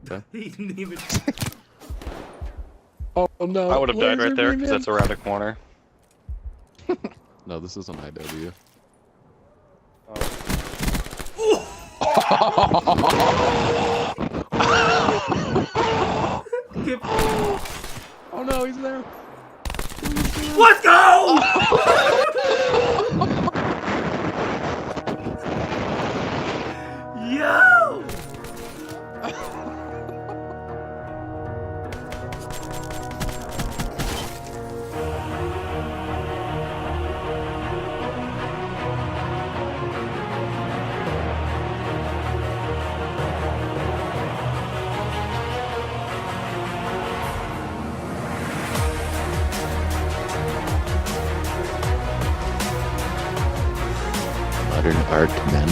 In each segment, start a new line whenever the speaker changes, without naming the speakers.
Okay.
He didn't even.
Oh no!
I would have died
Laser
right there
beam
because
him.
that's around a corner.
No, this isn't IW. Oh no, he's there.
Let's go! Yo!
Modern art, men.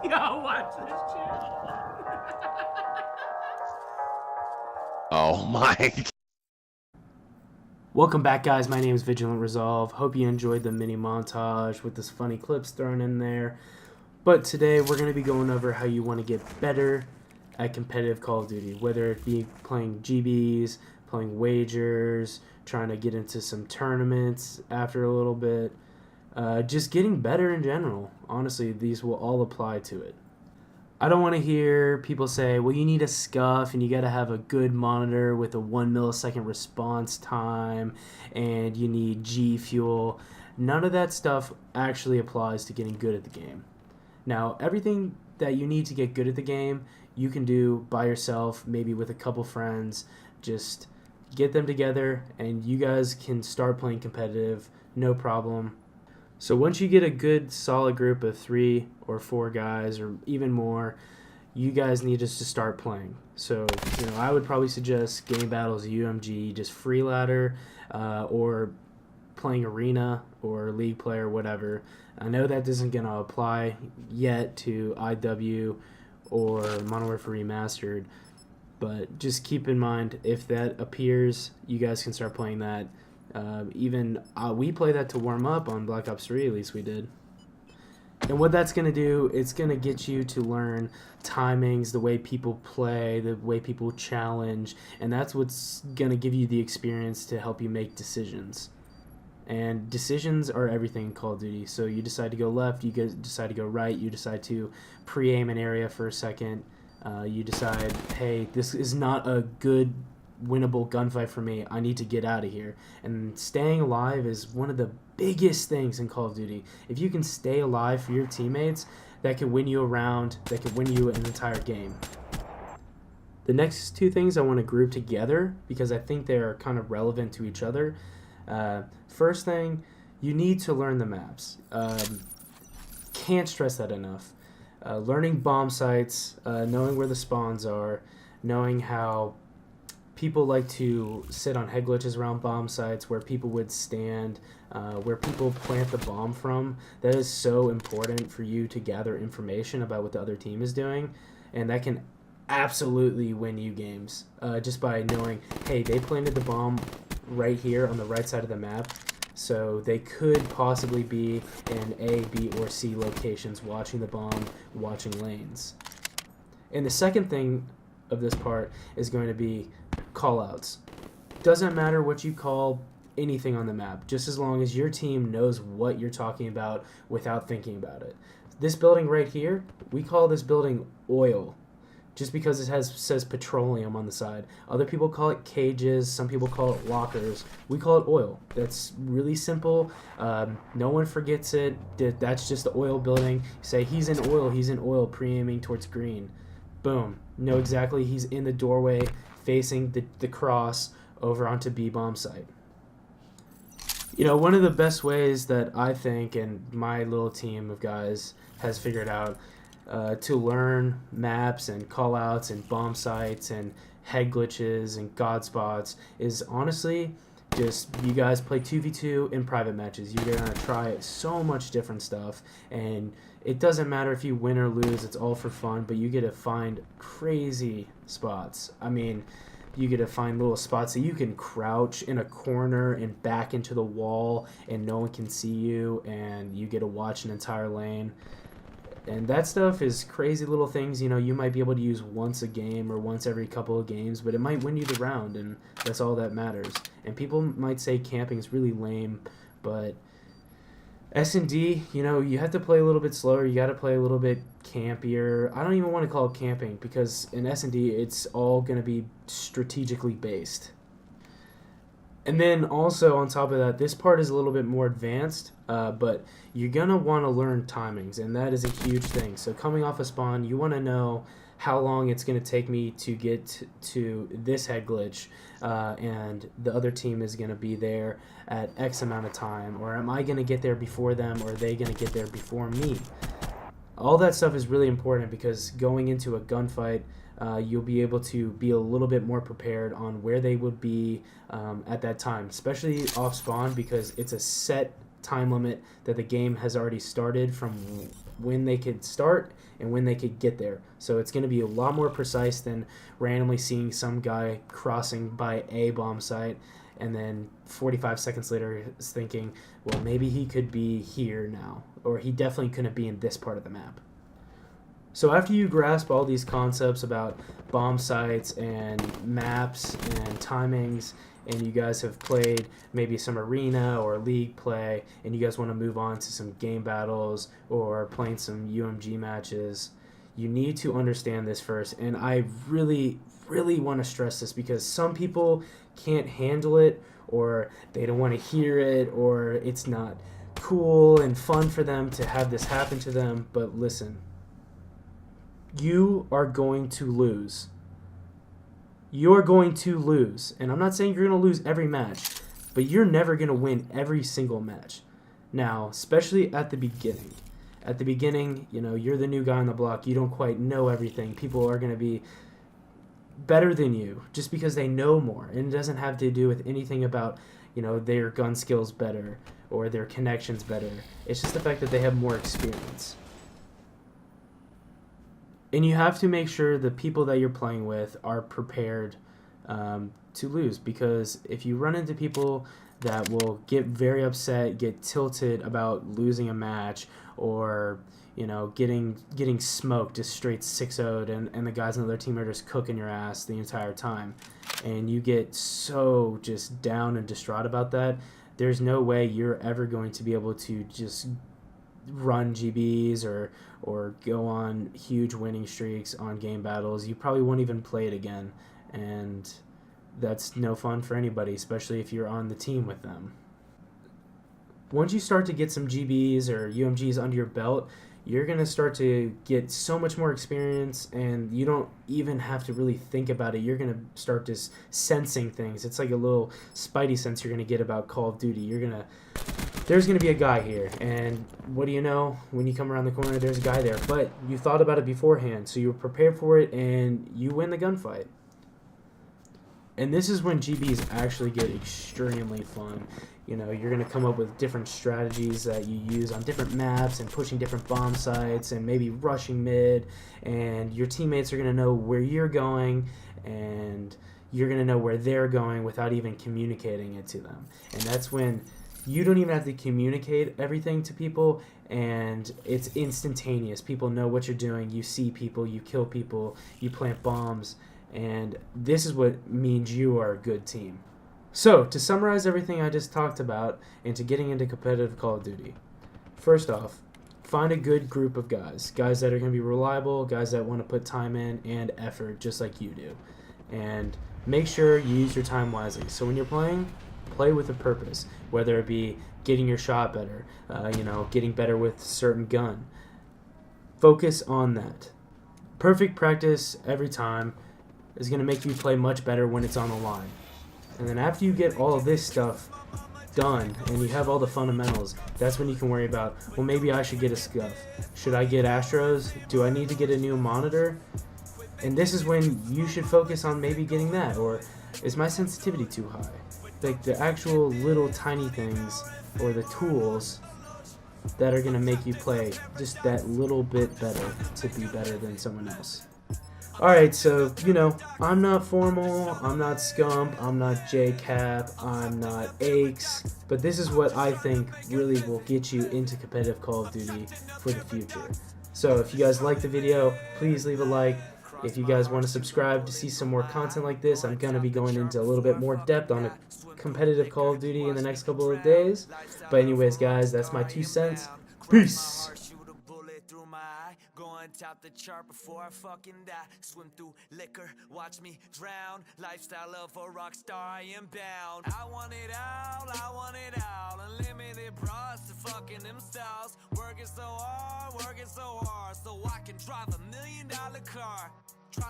Yo, watch this shit.
Oh my.
Welcome back, guys. My name is Vigilant Resolve. Hope you enjoyed the mini montage with this funny clips thrown in there. But today we're going to be going over how you want to get better at competitive Call of Duty, whether it be playing GBs, playing wagers, trying to get into some tournaments after a little bit, just getting better in general. Honestly, these will all apply to it. I don't want to hear people say, well, you need a scuff and you got to have a good monitor with a 1 millisecond response time and you need G Fuel. None of that stuff actually applies to getting good at the game. Now, everything that you need to get good at the game, you can do by yourself, maybe with a couple friends. Just get them together and you guys can start playing competitive, no problem. So once you get a good solid group of 3 or 4 guys or even more, you guys need just to start playing. So, I would probably suggest GameBattles, UMG, just free ladder, or playing arena or league player, whatever. I know that isn't going to apply yet to IW or Modern Warfare Remastered, but just keep in mind if that appears, you guys can start playing that. We play that to warm up on Black Ops 3, at least we did. And what that's going to do, it's going to get you to learn timings, the way people play, the way people challenge, and that's what's going to give you the experience to help you make decisions. And decisions are everything in Call of Duty. So you decide to go left, you decide to go right, you decide to pre-aim an area for a second, you decide, hey, this is not a good winnable gunfight for me, I need to get out of here. And staying alive is one of the biggest things in Call of Duty. If you can stay alive for your teammates, that can win you a round, that can win you an entire game. The next two things I want to group together because I think they are kind of relevant to each other. First thing, you need to learn the maps. Can't stress that enough. Learning bomb sites, knowing where the spawns are, knowing how people like to sit on head glitches around bomb sites, where people would stand, where people plant the bomb from. That is so important for you to gather information about what the other team is doing, and that can absolutely win you games just by knowing, hey, they planted the bomb right here on the right side of the map, so they could possibly be in A, B, or C locations watching the bomb, watching lanes. And the second thing of this part is going to be callouts. Doesn't matter what you call anything on the map, just as long as your team knows what you're talking about without thinking about it. This building right here, we call this building oil, just because it says petroleum on the side. Other people call it cages, some people call it lockers. We call it oil. That's really simple. No one forgets it. That's just the oil building. You say he's in oil, pre-aiming towards green. Boom. Know exactly he's in the doorway facing the cross over onto B bomb site. You know, one of the best ways that I think and my little team of guys has figured out to learn maps and callouts and bomb sites and head glitches and god spots is honestly just you guys play 2v2 in private matches. You're going to try so much different stuff, and it doesn't matter if you win or lose. It's all for fun, but you get to find crazy spots. I mean, you get to find little spots that you can crouch in a corner and back into the wall and no one can see you, and you get to watch an entire lane. And that stuff is crazy little things, you know, you might be able to use once a game or once every couple of games, but it might win you the round, and that's all that matters. And people might say camping is really lame, but S&D, you know, you have to play a little bit slower, you got to play a little bit campier. I don't even want to call it camping, because in S&D it's all going to be strategically based. And then also on top of that, this part is a little bit more advanced, but you're going to want to learn timings, and that is a huge thing. So coming off a spawn, you want to know how long it's going to take me to get to this head glitch, and the other team is going to be there at X amount of time, or am I going to get there before them, or are they going to get there before me? All that stuff is really important, because going into a gunfight, you'll be able to be a little bit more prepared on where they would be at that time, especially off spawn, because it's a set time limit that the game has already started from when they could start and when they could get there. So it's going to be a lot more precise than randomly seeing some guy crossing by a bomb site and then 45 seconds later is thinking, well, maybe he could be here now, or he definitely couldn't be in this part of the map. So after you grasp all these concepts about bomb sites and maps and timings, and you guys have played maybe some arena or league play, and you guys want to move on to some game battles or playing some UMG matches, you need to understand this first. And I really, really want to stress this, because some people can't handle it, or they don't want to hear it, or it's not cool and fun for them to have this happen to them. But listen, you are going to lose. You're going to lose. And I'm not saying you're going to lose every match, but you're never going to win every single match. Now, especially at the beginning. At the beginning, you know, you're the new guy on the block. You don't quite know everything. People are going to be better than you just because they know more. And it doesn't have to do with anything about, you know, their gun skills better or their connections better. It's just the fact that they have more experience. And you have to make sure the people that you're playing with are prepared to lose, because if you run into people that will get very upset, get tilted about losing a match, or you know, getting smoked, just straight 6-0'd, and the guys on the other team are just cooking your ass the entire time, and you get so just down and distraught about that, there's no way you're ever going to be able to just run GBs or go on huge winning streaks on game battles. You probably won't even play it again, and that's no fun for anybody, especially if you're on the team with them. Once you start to get some GBs or UMGs under your belt, you're going to start to get so much more experience, and you don't even have to really think about it. You're going to start just sensing things. It's like a little spidey sense you're going to get about Call of Duty. There's going to be a guy here, and what do you know? When you come around the corner, there's a guy there. But you thought about it beforehand, so you were prepared for it, and you win the gunfight. And this is when GBs actually get extremely fun. You know, you're going to come up with different strategies that you use on different maps and pushing different bomb sites and maybe rushing mid, and your teammates are going to know where you're going, and you're going to know where they're going without even communicating it to them. And that's when you don't even have to communicate everything to people, and it's instantaneous. People know what you're doing. You see people, you kill people, you plant bombs, and this is what means you are a good team. So, to summarize everything I just talked about into getting into competitive Call of Duty, first off, find a good group of guys that are going to be reliable, guys that want to put time in and effort just like you do, and make sure you use your time wisely. So when you're playing, play with a purpose, whether it be getting your shot better, getting better with a certain gun. Focus on that. Perfect practice every time is going to make you play much better when it's on the line. And then after you get all of this stuff done and you have all the fundamentals, that's when you can worry about, well, maybe I should get a scuff. Should I get Astros? Do I need to get a new monitor? And this is when you should focus on maybe getting that. Or is my sensitivity too high? Like the actual little tiny things or the tools that are going to make you play just that little bit better to be better than someone else. Alright, so, you know, I'm not Formal, I'm not Scump, I'm not JCap, I'm not Aches, but this is what I think really will get you into competitive Call of Duty for the future. So if you guys like the video, please leave a like. If you guys want to subscribe to see some more content like this, I'm going to be going into a little bit more depth on a competitive Call of Duty in the next couple of days. But anyways, guys, that's my 2 cents. Peace!
Going top the chart before I fucking die. Swim through liquor, watch me drown. Lifestyle of a rock star, I am bound. I want it all. Unlimited bras to fucking them styles. Working so hard, so I can drive $1 million car.